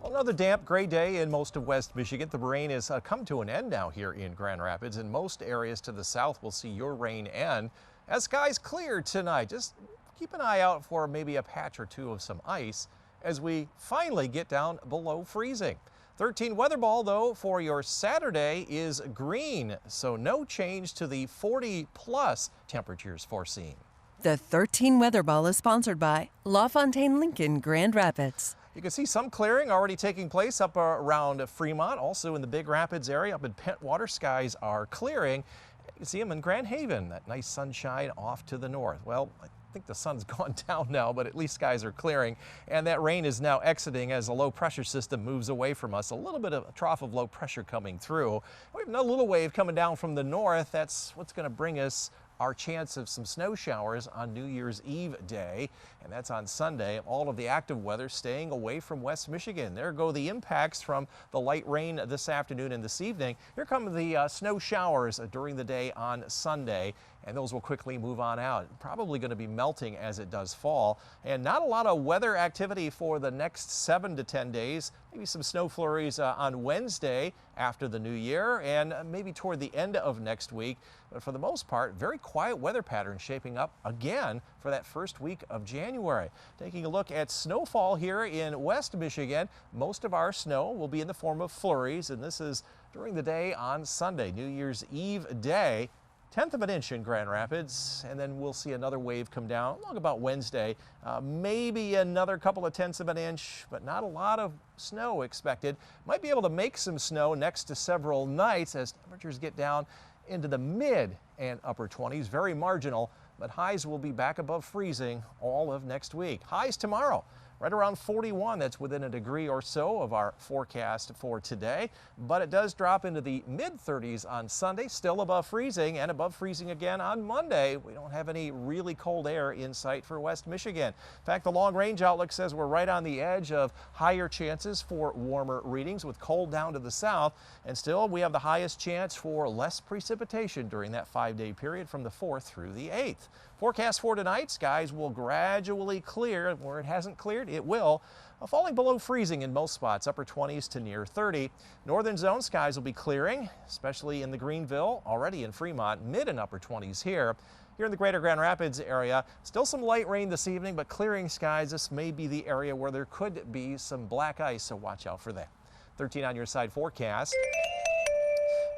Well, another damp, gray day in most of West Michigan. The rain has come to an end now here in Grand Rapids. In most areas to the south, we'll see your rain end as skies clear tonight. Just keep an eye out for maybe a patch or two of some ice as we finally get down below freezing. 13 weather ball, though, for your Saturday is green, so no change to the 40-plus temperatures foreseen. The 13 weather ball is sponsored by LaFontaine Lincoln Grand Rapids. You can see some clearing already taking place up around Fremont, also in the Big Rapids area. Up in Pentwater, skies are clearing. You can see them in Grand Haven, that nice sunshine off to the north. Well, I think the sun's gone down now, but at least skies are clearing. And that rain is now exiting as a low pressure system moves away from us. A little bit of a trough of low pressure coming through. We have another little wave coming down from the north. That's what's going to bring us our chance of some snow showers on New Year's Eve day, and that's on Sunday. All of the active weather staying away from West Michigan. There go the impacts from the light rain this afternoon and this evening. Here come the snow showers during the day on Sunday, and those will quickly move on out. Probably going to be melting as it does fall, and not a lot of weather activity for the next 7 to 10 days. Maybe some snow flurries on Wednesday after the new year, and maybe toward the end of next week. But for the most part, very quiet weather pattern shaping up again for that first week of January. Taking a look at snowfall here in West Michigan, most of our snow will be in the form of flurries, and this is during the day on Sunday, New Year's Eve day. 1/10 of an inch in Grand Rapids, and then we'll see another wave come down along about Wednesday. Maybe another couple of 1/10 of an inch, but not a lot of snow expected. Might be able to make some snow next to several nights as temperatures get down into the mid and upper 20s. Very marginal, but highs will be back above freezing all of next week. Highs tomorrow, right around 41. That's within a degree or so of our forecast for today. But it does drop into the mid-30s on Sunday, still above freezing, and above freezing again on Monday. We don't have any really cold air in sight for West Michigan. In fact, the long-range outlook says we're right on the edge of higher chances for warmer readings with cold down to the south. And still, we have the highest chance for less precipitation during that 5-day period from the 4th through the 8th. Forecast for tonight, skies will gradually clear. Where it hasn't cleared, it will. Falling below freezing in most spots, upper 20s to near 30. Northern zone skies will be clearing, especially in the Greenville, already in Fremont, mid and upper 20s here. Here in the greater Grand Rapids area, still some light rain this evening, but clearing skies. This may be the area where there could be some black ice, so watch out for that. 13 on your side forecast.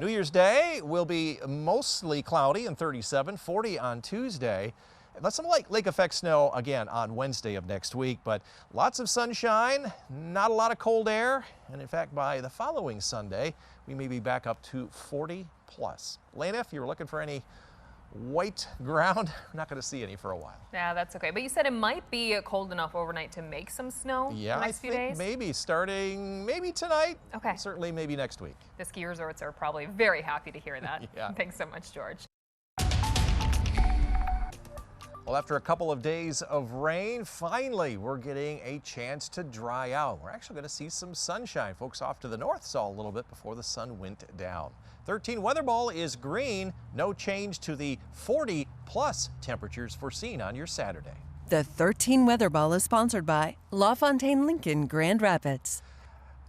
New Year's Day will be mostly cloudy and 37, 40 on Tuesday. That's some lake effect snow again on Wednesday of next week, but lots of sunshine, not a lot of cold air. And in fact, by the following Sunday, we may be back up to 40 plus. Lena, if you're looking for any white ground, we're not going to see any for a while. Yeah, that's okay. But you said it might be cold enough overnight to make some snow Yeah, the next few days? Maybe starting tonight. Okay. Certainly maybe next week. The ski resorts are probably very happy to hear that. Yeah. Thanks so much, George. Well, after a couple of days of rain, finally we're getting a chance to dry out. We're actually going to see some sunshine. Folks off to the north saw a little bit before the sun went down. 13 weather ball is green. No change to the 40-plus temperatures foreseen on your Saturday. The 13 weather ball is sponsored by LaFontaine Lincoln Grand Rapids.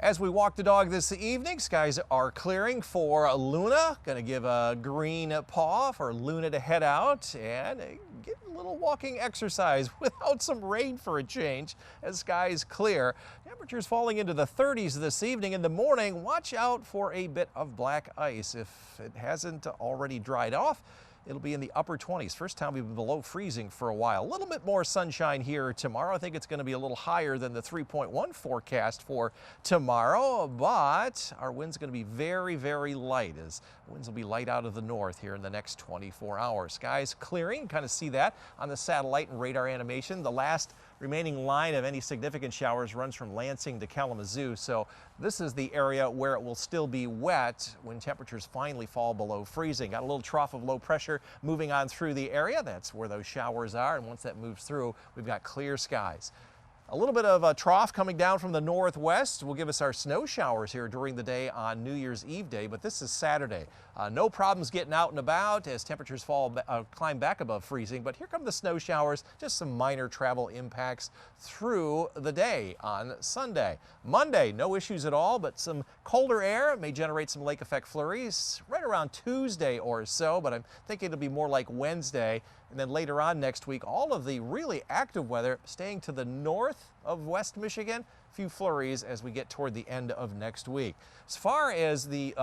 As we walk the dog this evening, skies are clearing for Luna. Going to give a green paw for Luna to head out and get a little walking exercise without some rain for a change as skies clear. Temperatures falling into the 30s this evening. In the morning, watch out for a bit of black ice. If it hasn't already dried off, it'll be in the upper 20s. First time we've been below freezing for a while. A little bit more sunshine here tomorrow. I think it's going to be a little higher than the 3.1 forecast for tomorrow, but our wind's going to be very, very light as winds will be light out of the north here in the next 24 hours. Skies clearing, kind of see that on the satellite and radar animation. The last remaining line of any significant showers runs from Lansing to Kalamazoo, so this is the area where it will still be wet when temperatures finally fall below freezing. Got a little trough of low pressure moving on through the area. That's where those showers are, and once that moves through, we've got clear skies. A little bit of a trough coming down from the northwest will give us our snow showers here during the day on New Year's Eve day, but this is Saturday. No problems getting out and about as temperatures climb back above freezing, but here come the snow showers, just some minor travel impacts through the day on Sunday. Monday, no issues at all, but some colder air may generate some lake effect flurries right around Tuesday or so, but I'm thinking it'll be more like Wednesday. And then later on next week, all of the really active weather staying to the north of West Michigan. A few flurries as we get toward the end of next week. As far as the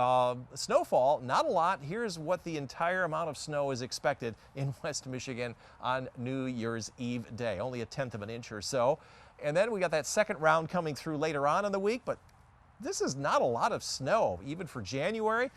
snowfall, not a lot. Here's what the entire amount of snow is expected in West Michigan on New Year's Eve day. Only 1/10 of an inch or so. And then we got that second round coming through later on in the week, but this is not a lot of snow, even for January,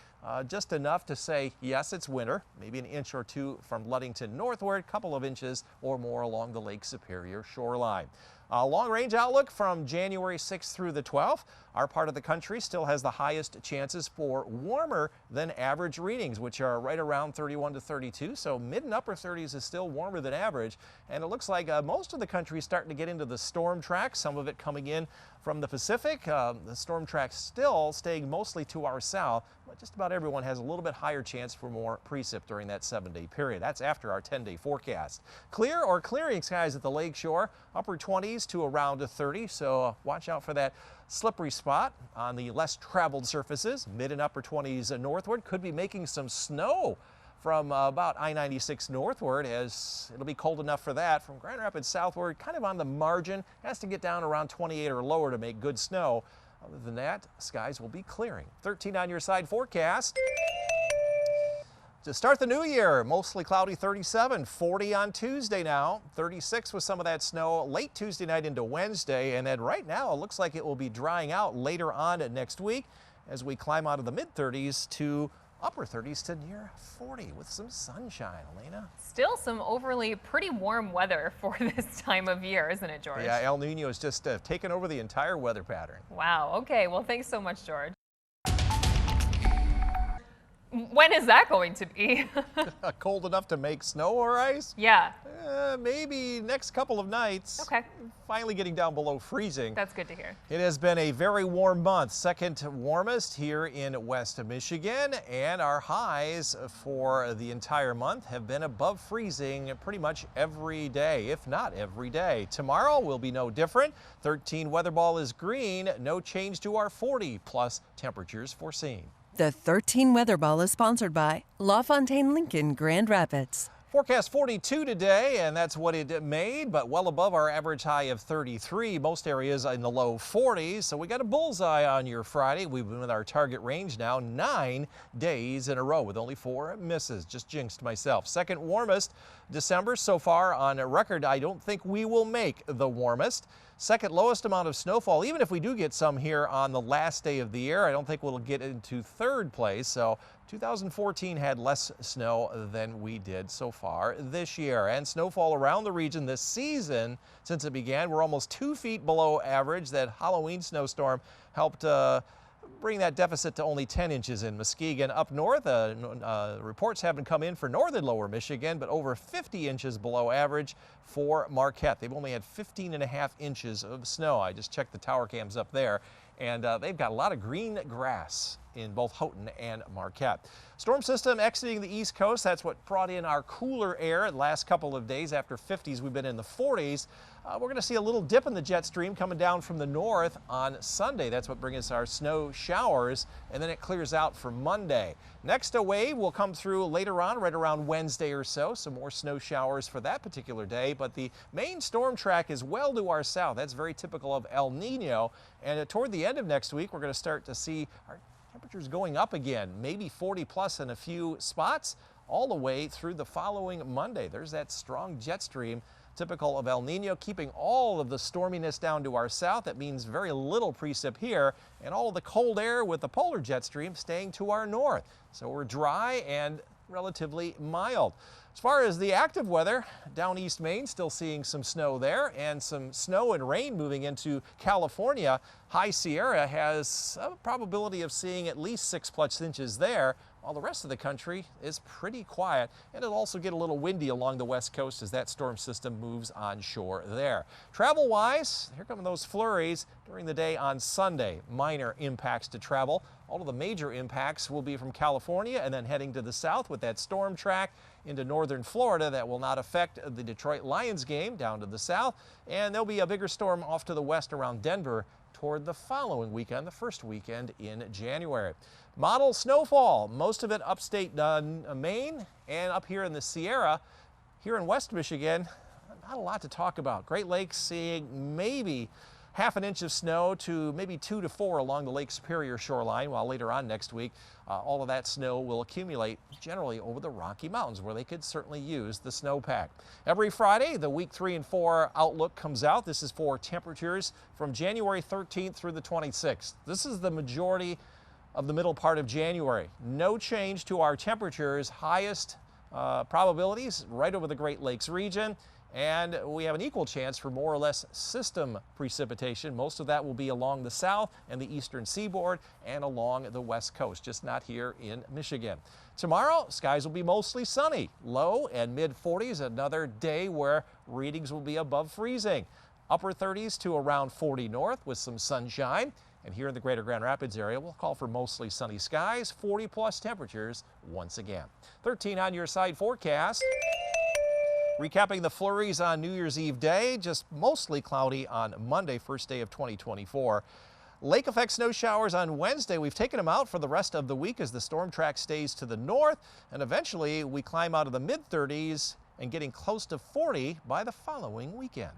just enough to say, yes, it's winter, maybe an inch or two from Ludington northward, a couple of inches or more along the Lake Superior shoreline. Long-range outlook from January 6th through the 12th. Our part of the country still has the highest chances for warmer than average readings, which are right around 31 to 32. So mid and upper 30s is still warmer than average. And it looks like most of the country is starting to get into the storm track, some of it coming in from the Pacific. The storm track still staying mostly to our south, but just about everyone has a little bit higher chance for more precip during that 7-day period. That's after our 10-day forecast. Clear or clearing skies at the lake shore, upper 20s to around 30. So watch out for that slippery spot on the less traveled surfaces. Mid and upper 20s northward. Could be making some snow from about I-96 northward, as it'll be cold enough for that. From Grand Rapids southward, kind of on the margin, has to get down around 28 or lower to make good snow. Other than that, skies will be clearing. 13 on your side forecast. To start the new year, mostly cloudy 37, 40 on Tuesday now, 36 with some of that snow late Tuesday night into Wednesday, and then right now it looks like it will be drying out later on next week as we climb out of the mid-30s to upper 30s to near 40 with some sunshine. Elena? Still some overly pretty warm weather for this time of year, isn't it, George? Yeah, El Nino has just taken over the entire weather pattern. Wow. Okay. Well, thanks so much, George. When is that going to be? Cold enough to make snow or ice? Yeah. Maybe next couple of nights. Okay. Finally getting down below freezing. That's good to hear. It has been a very warm month, second warmest here in West Michigan, and our highs for the entire month have been above freezing pretty much every day, if not every day. Tomorrow will be no different. 13 weather ball is green, no change to our 40+ temperatures foreseen. The 13 Weather Ball is sponsored by LaFontaine Lincoln Grand Rapids. Forecast 42 today, and that's what it made, but well above our average high of 33. Most areas in the low 40s, so we got a bullseye on your Friday. We've been with our target range now 9 days in a row with only 4 misses. Just jinxed myself. Second warmest December so far on record. I don't think we will make the warmest. Second lowest amount of snowfall, even if we do get some here on the last day of the year, I don't think we'll get into third place. So 2014 had less snow than we did so far this year. And snowfall around the region this season since it began, we're almost 2 feet below average. That Halloween snowstorm helped bring that deficit to only 10 inches in Muskegon. Up north, reports haven't come in for northern lower Michigan, but over 50 inches below average for Marquette. They've only had 15.5 inches of snow. I just checked the tower cams up there, and they've got a lot of green grass in both Houghton and Marquette. Storm system exiting the East Coast. That's what brought in our cooler air the last couple of days. After 50s, we've been in the 40s. We're going to see a little dip in the jet stream coming down from the north on Sunday. That's what brings us our snow showers, and then it clears out for Monday. Next, a wave will come through later on, right around Wednesday or so. Some more snow showers for that particular day, but the main storm track is well to our south. That's very typical of El Nino, and toward the end of next week, we're going to start to see our temperatures going up again, maybe 40+ in a few spots, all the way through the following Monday. There's that strong jet stream typical of El Nino, keeping all of the storminess down to our south. That means very little precip here, and all of the cold air with the polar jet stream staying to our north. So we're dry and relatively mild. As far as the active weather, down East Maine, still seeing some snow there, and some snow and rain moving into California. High Sierra has a probability of seeing at least 6+ inches there. while the rest of the country is pretty quiet, and it'll also get a little windy along the west coast as that storm system moves onshore there. Travel-wise, here come those flurries during the day on Sunday. Minor impacts to travel. All of the major impacts will be from California and then heading to the south with that storm track into northern Florida. That will not affect the Detroit Lions game down to the south, and there'll be a bigger storm off to the west around Denver toward the following weekend, the first weekend in January. Model snowfall, most of it upstate Maine and up here in the Sierra. Here in West Michigan, not a lot to talk about. Great Lakes seeing maybe half an inch of snow to maybe 2 to 4 along the Lake Superior shoreline, while later on next week, all of that snow will accumulate generally over the Rocky Mountains, where they could certainly use the snowpack. Every Friday, the week 3 and 4 outlook comes out. This is for temperatures from January 13th through the 26th. This is the majority of the middle part of January. No change to our temperatures. Highest probabilities right over the Great Lakes region. And we have an equal chance for more or less system precipitation. Most of that will be along the south and the eastern seaboard and along the west coast, just not here in Michigan. Tomorrow, skies will be mostly sunny, low and mid 40s, another day where readings will be above freezing. Upper 30s to around 40 north with some sunshine. And here in the greater Grand Rapids area, we'll call for mostly sunny skies, 40+ temperatures once again. 13 on your side forecast. Recapping the flurries on New Year's Eve day, just mostly cloudy on Monday, first day of 2024. Lake effect snow showers on Wednesday. We've taken them out for the rest of the week as the storm track stays to the north, and eventually we climb out of the mid 30s and getting close to 40 by the following weekend.